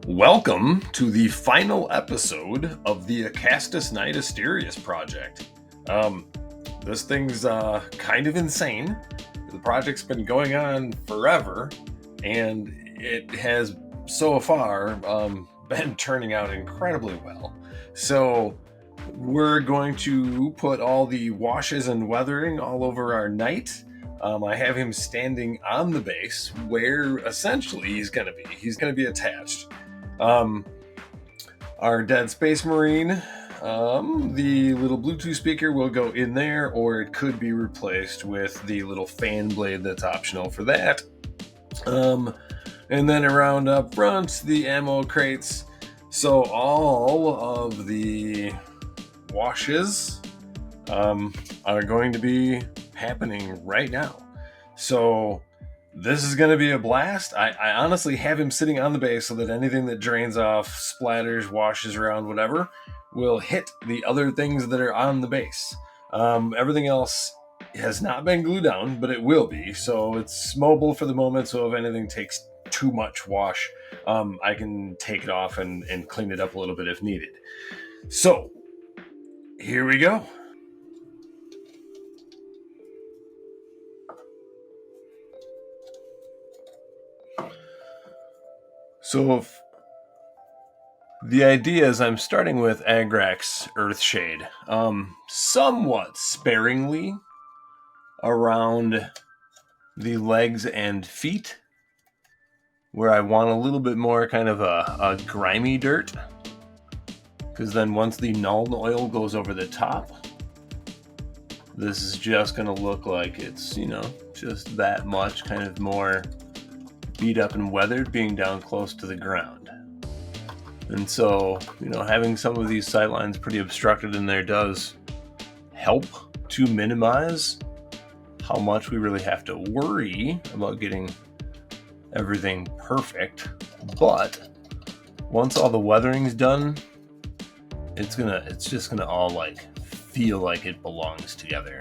Welcome to the final episode of the Acastus Knight Asterius project. This thing's kind of insane. The project's been going on forever, and it has so far been turning out incredibly well. So we're going to put all the washes and weathering all over our knight. I have him standing on the base where essentially he's going to be. He's going to be attached. Our Dead Space Marine, the little Bluetooth speaker will go in there, or it could be replaced with the little fan blade that's optional for that. And then around up front, the ammo crates. So all of the washes are going to be happening right now. So this is going to be a blast. I honestly have him sitting on the base so that anything that drains off, splatters, washes around, whatever, will hit the other things that are on the base. Everything else has not been glued down, but it will be. So it's mobile for the moment. So if anything takes too much wash, I can take it off and clean it up a little bit if needed. So here we go. So the idea is I'm starting with Agrax Earthshade, somewhat sparingly around the legs and feet, where I want a little bit more kind of a grimy dirt, because then once the Nuln oil goes over the top, this is just going to look like it's, just that much kind of more beat up and weathered, being down close to the ground. And so, having some of these sightlines pretty obstructed in there does help to minimize how much we really have to worry about getting everything perfect. But once all the weathering's done, it's just gonna all feel like it belongs together.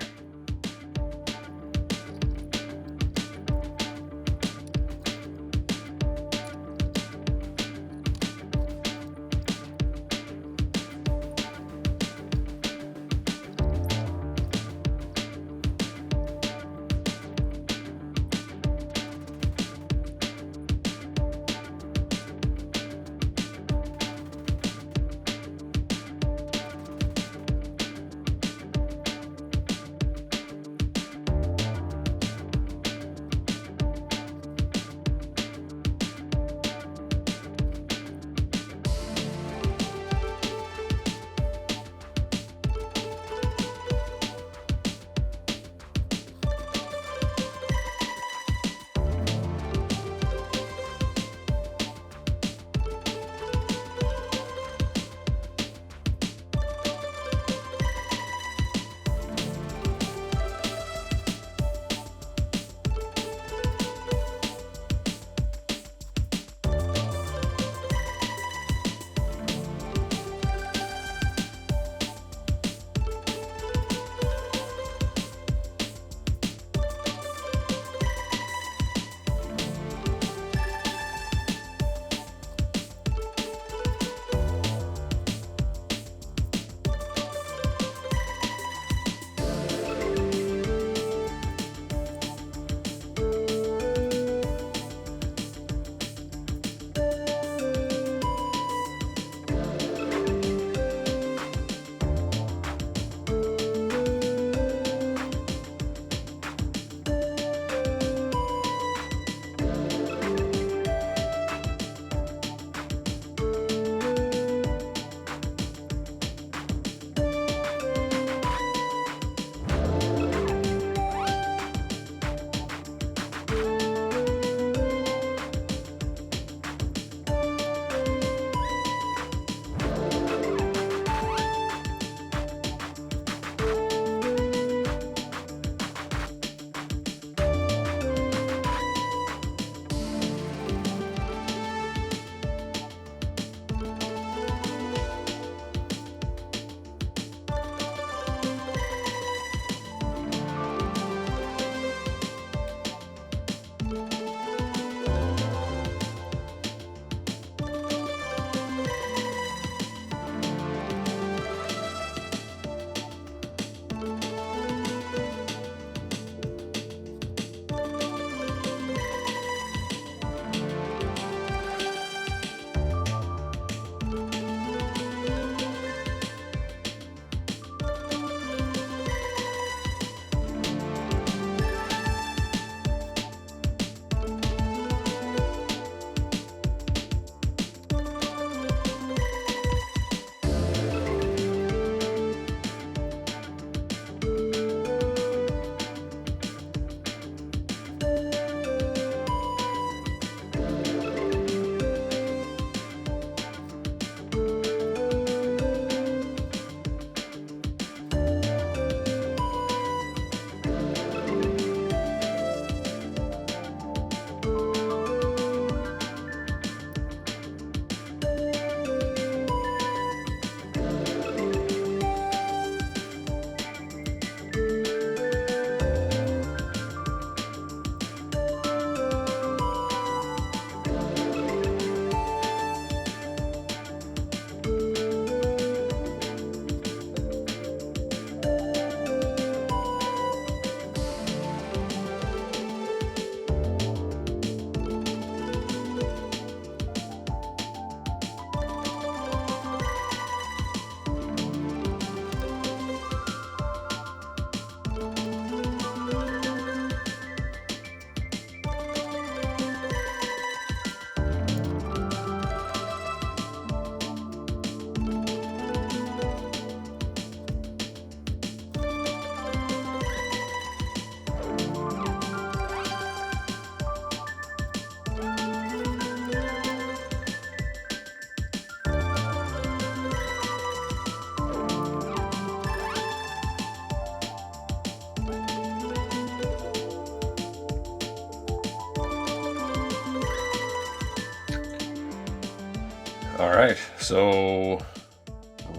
All right, so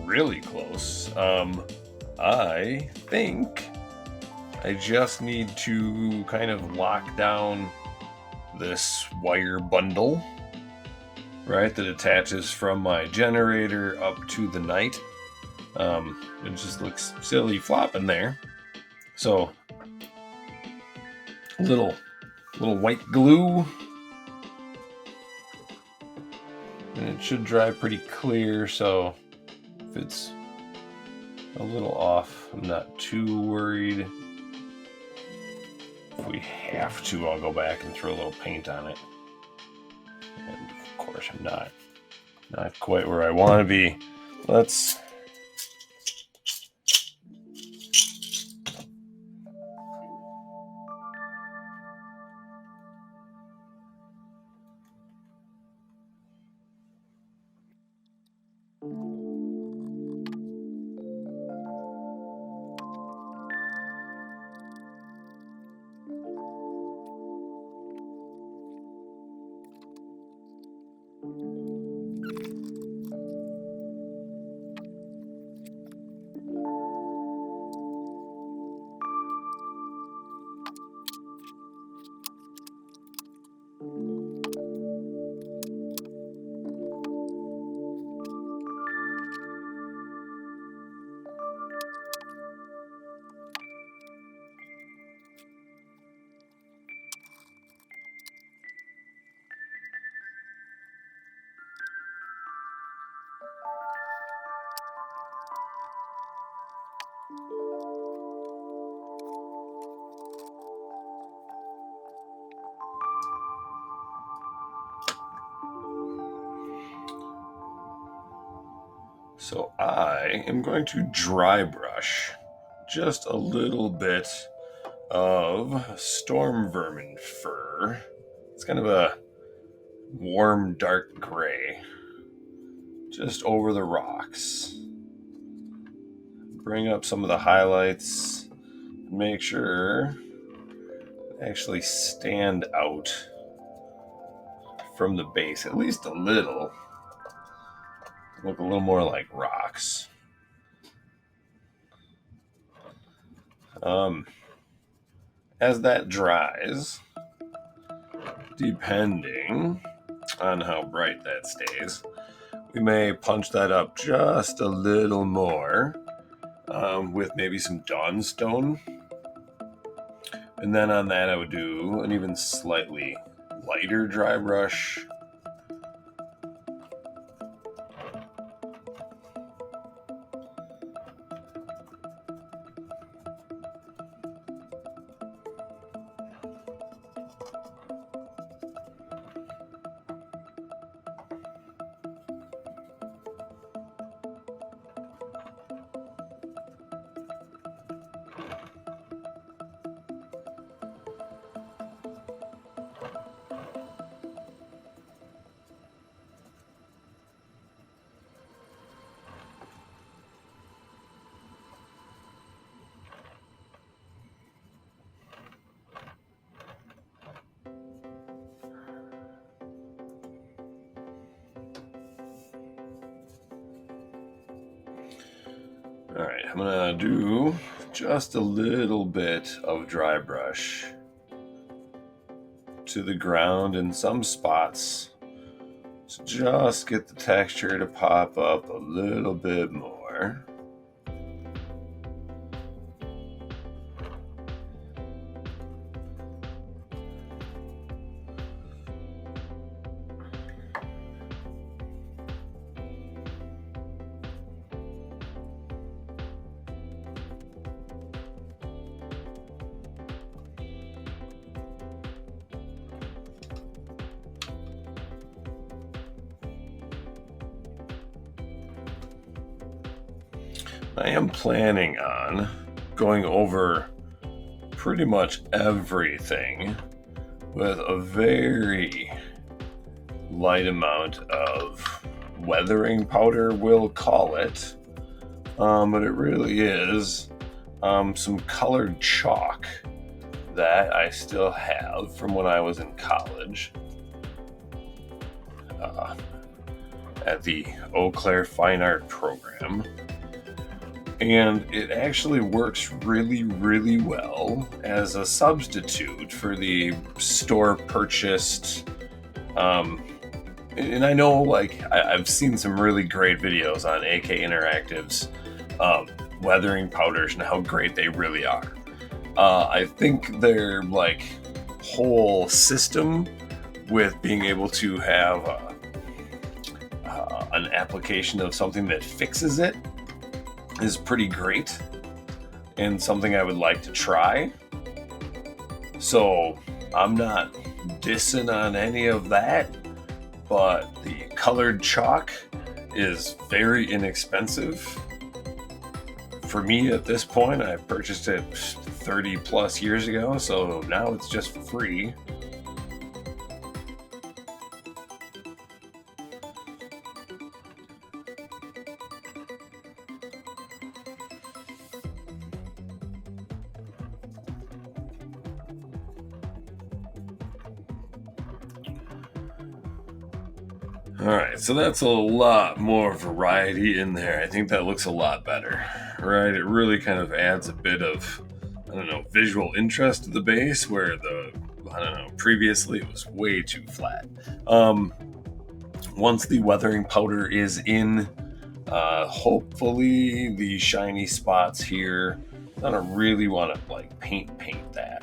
really close. I think I just need to kind of lock down this wire bundle, right, that attaches from my generator up to the Knight. It just looks silly flopping there. So, a little white glue. And it should dry pretty clear, so if it's a little off, I'm not too worried. If we have to, I'll go back and throw a little paint on it. And of course, I'm not quite where I want to be. Let's So I am going to dry brush just a little bit of storm vermin fur. It's kind of a warm, dark gray, just over the rocks. Bring up some of the highlights, make sure they actually stand out from the base, at least a little. Look a little more like rocks. As that dries, depending on how bright that stays, we may punch that up just a little more with maybe some dawnstone. And then on that I would do an even slightly lighter dry brush. All right, I'm gonna do just a little bit of dry brush to the ground in some spots to just get the texture to pop up a little bit more. I am planning on going over pretty much everything with a very light amount of weathering powder, we'll call it, but it really is some colored chalk that I still have from when I was in college. at the Eau Claire Fine Art program. And it actually works really, really well as a substitute for the store purchased. And I know, like, I've seen some really great videos on AK Interactive's weathering powders and how great they really are. I think their like whole system with being able to have an application of something that fixes it is pretty great and something I would like to try. So I'm not dissing on any of that, but the colored chalk is very inexpensive. For me at this point, I purchased it 30 plus years ago, so now it's just free. Alright, so that's a lot more variety in there. I think that looks a lot better, right? It really kind of adds a bit of, I don't know, visual interest to the base, where previously it was way too flat. Once the weathering powder is in, hopefully the shiny spots here, I don't really want to like paint that.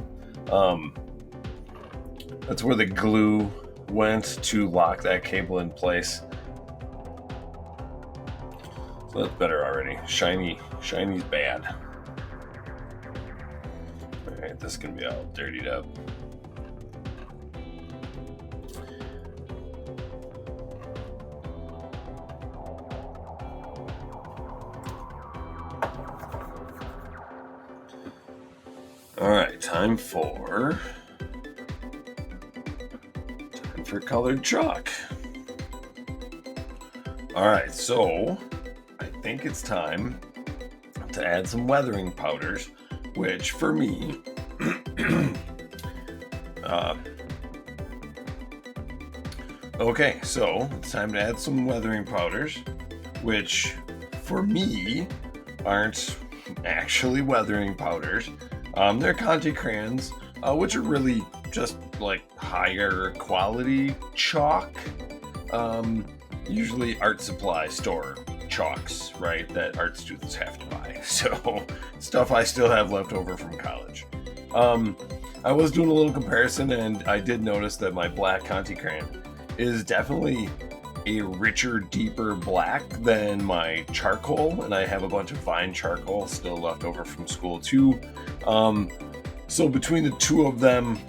That's where the glue went to lock that cable in place. So that's better already. Shiny's bad. Alright, this can be all dirtied up. Alright, time for colored chalk. Alright, so I think it's time to add some weathering powders, which for me okay, so it's time to add some weathering powders, which for me aren't actually weathering powders. They're conte crayons, which are really just like higher quality chalk. Usually art supply store chalks, right, that art students have to buy. So stuff I still have left over from college. I was doing a little comparison, and I did notice that my black conte crayon is definitely a richer, deeper black than my charcoal, and I have a bunch of fine charcoal still left over from school too. So between the two of them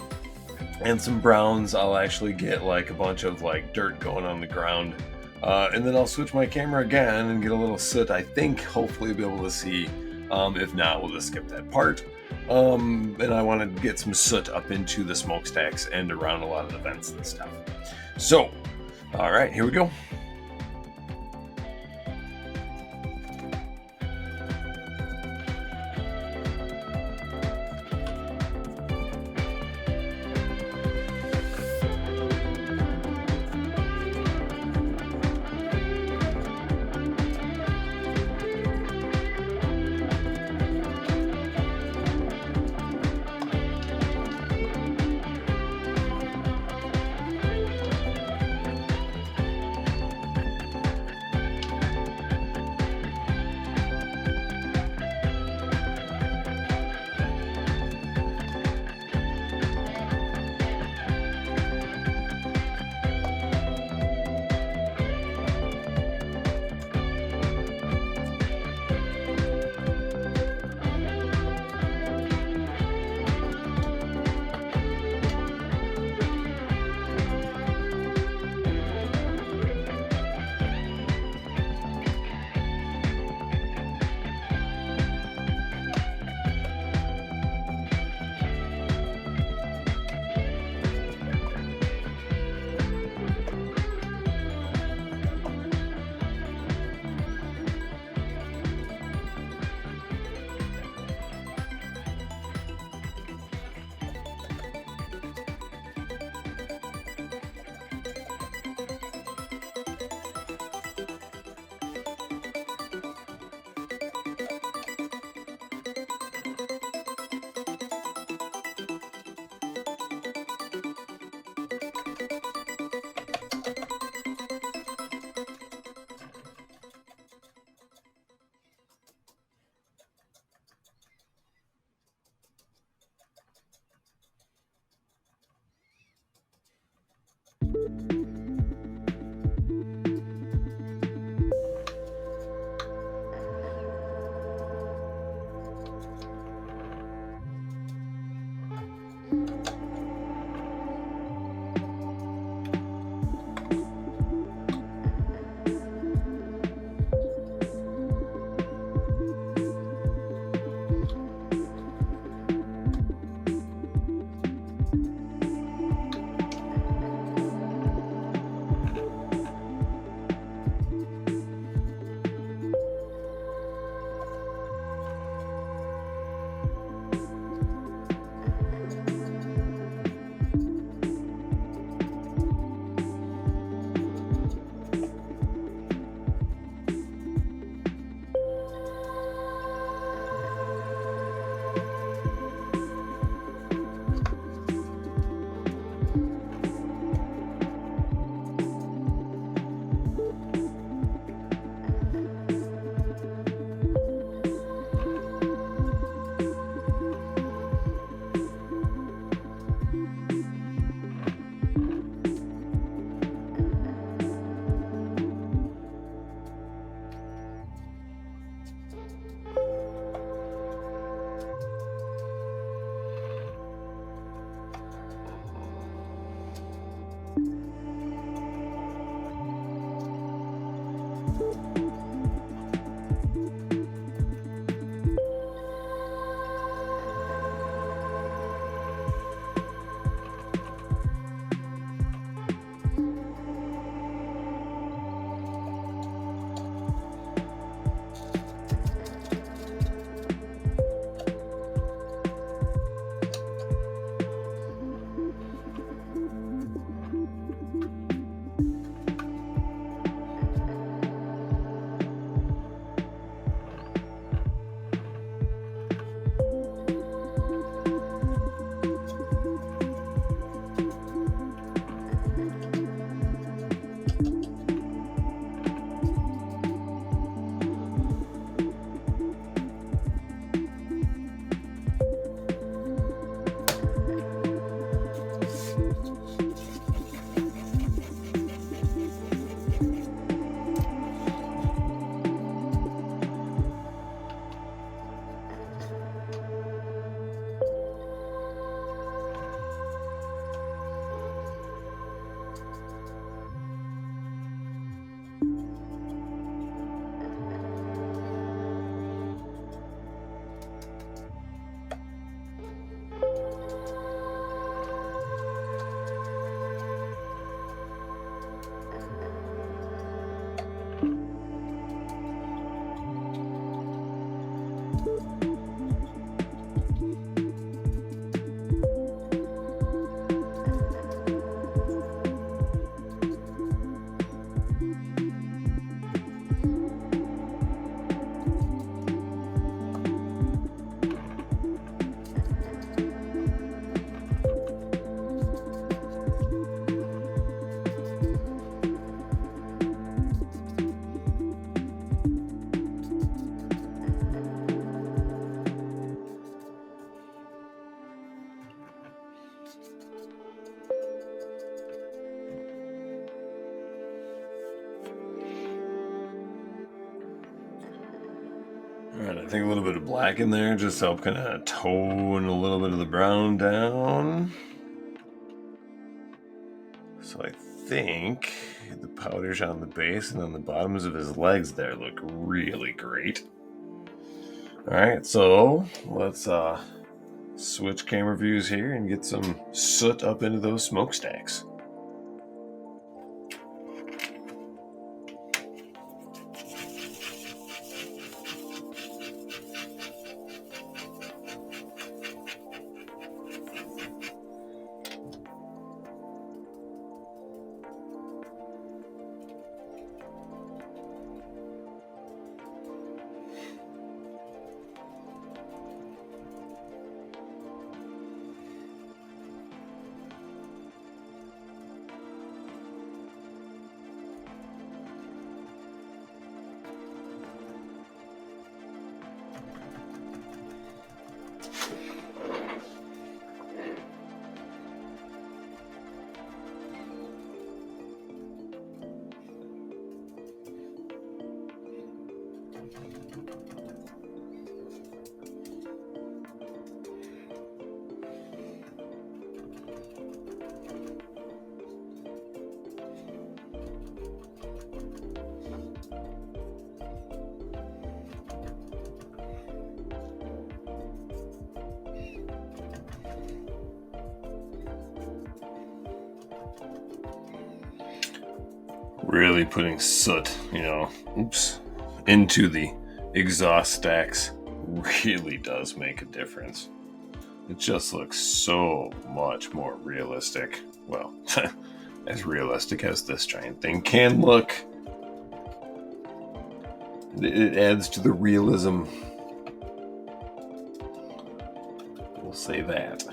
and some browns, I'll actually get like a bunch of like dirt going on the ground. And then I'll switch my camera again and get a little soot. I think hopefully be able to see. If not, we'll just skip that part. And I want to get some soot up into the smokestacks and around a lot of the vents and stuff. So, all right, here we go. Alright, I think a little bit of black in there just to help kind of tone a little bit of the brown down. So I think the powders on the base and on the bottoms of his legs there look really great. Alright, so let's switch camera views here and get some soot up into those smokestacks. Really putting soot, into the exhaust stacks really does make a difference. It just looks so much more realistic. Well, as realistic as this giant thing can look. It adds to the realism. We'll say that.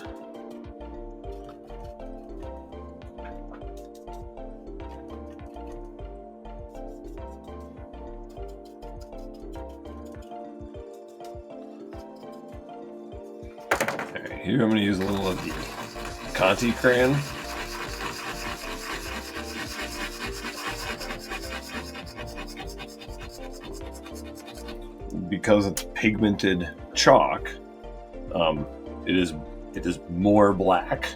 Here I'm going to use a little of the Conte crayon. Because it's pigmented chalk, it is more black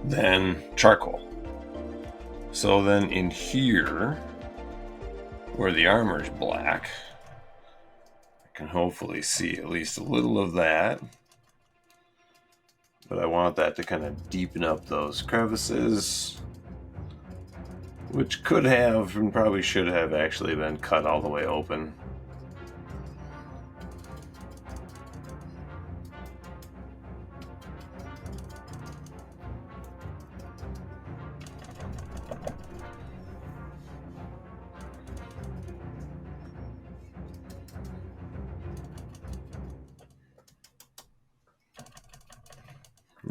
than charcoal. So then in here, where the armor is black, I can hopefully see at least a little of that. But I want that to kind of deepen up those crevices, which could have and probably should have actually been cut all the way open.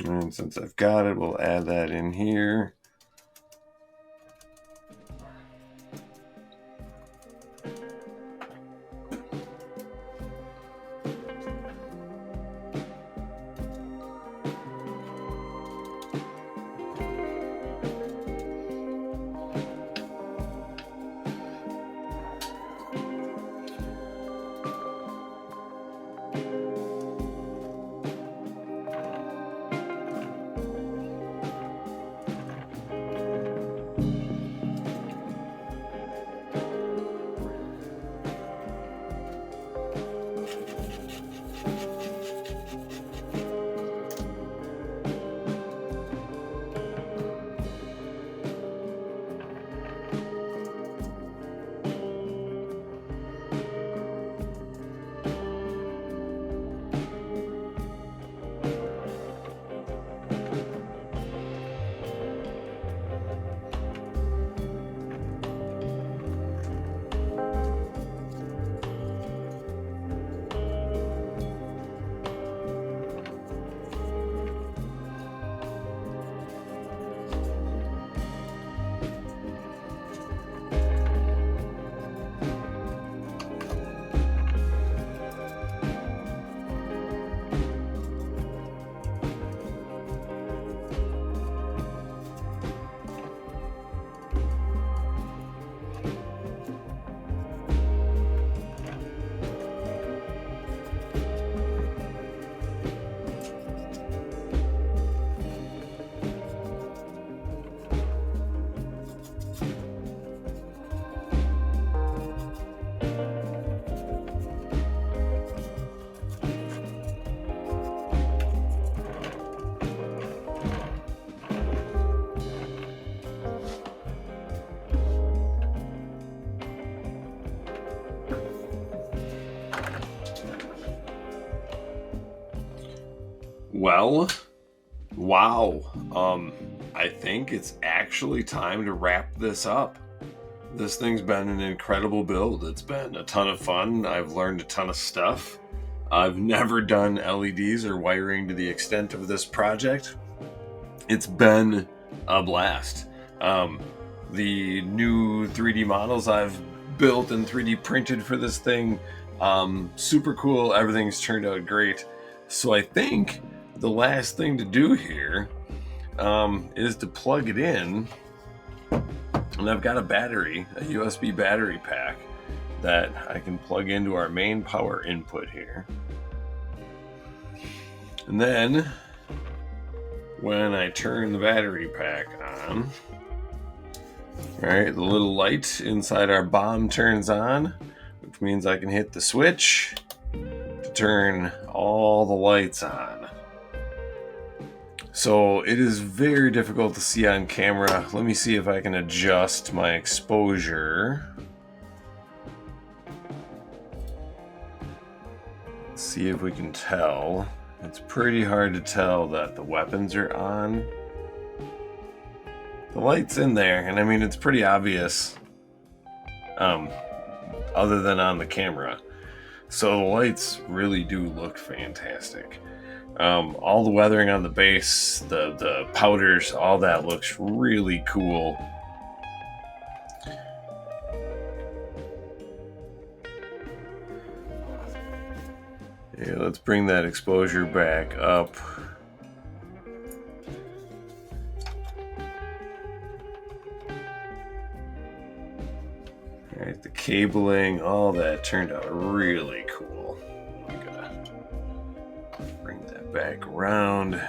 And since I've got it, we'll add that in here. Well, wow. I think it's actually time to wrap this up. This thing's been an incredible build. It's been a ton of fun. I've learned a ton of stuff. I've never done LEDs or wiring to the extent of this project. It's been a blast. The new 3D models I've built and 3D printed for this thing, super cool. Everything's turned out great. So I think the last thing to do here is to plug it in. And I've got a battery, a USB battery pack that I can plug into our main power input here. And then when I turn the battery pack on, right, the little light inside our bomb turns on, which means I can hit the switch to turn all the lights on. So it is very difficult to see on camera. Let me see if I can adjust my exposure. Let's see if we can tell. It's pretty hard to tell that the weapons are on. The light's in there, and I mean, it's pretty obvious, other than on the camera. So the lights really do look fantastic. All the weathering on the base, the powders, all that looks really cool. Yeah, let's bring that exposure back up. All right, the cabling, all that turned out really cool. We gotta bring that back around.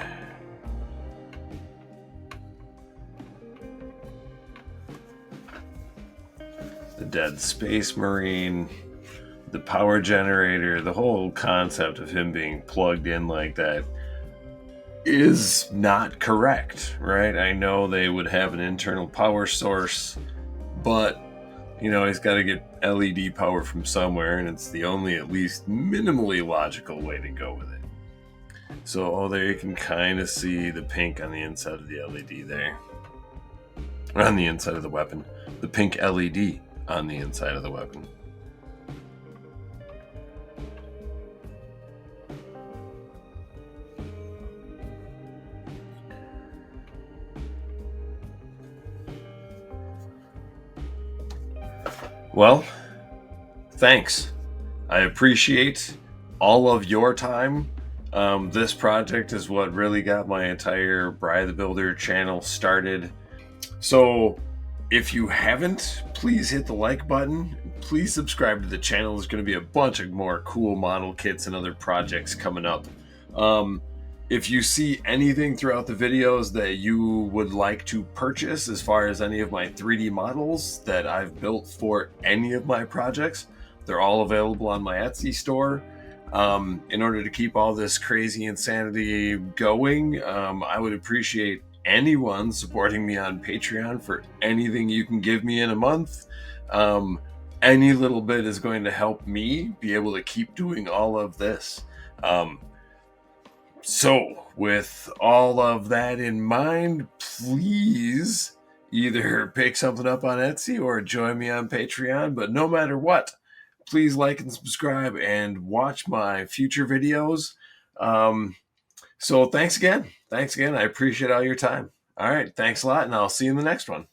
The dead space marine, the power generator, the whole concept of him being plugged in like that is not correct, right? I know they would have an internal power source, but you know, he's got to get LED power from somewhere, and it's the only, at least minimally logical way to go with it. So, there you can kind of see the pink on the inside of the LED there. On the inside of the weapon. The pink LED on the inside of the weapon. Well, thanks. I appreciate all of your time. This project is what really got my entire Bride the Builder channel started. So if you haven't, please hit the like button. Please subscribe to the channel. There's going to be a bunch of more cool model kits and other projects coming up. If you see anything throughout the videos that you would like to purchase as far as any of my 3D models that I've built for any of my projects, they're all available on my Etsy store. In order to keep all this crazy insanity going, I would appreciate anyone supporting me on Patreon for anything you can give me in a month. Any little bit is going to help me be able to keep doing all of this. So, with all of that in mind, please either pick something up on Etsy or join me on Patreon. But no matter what, please like and subscribe and watch my future videos. So thanks again. I appreciate all your time. All right, thanks a lot, and I'll see you in the next one.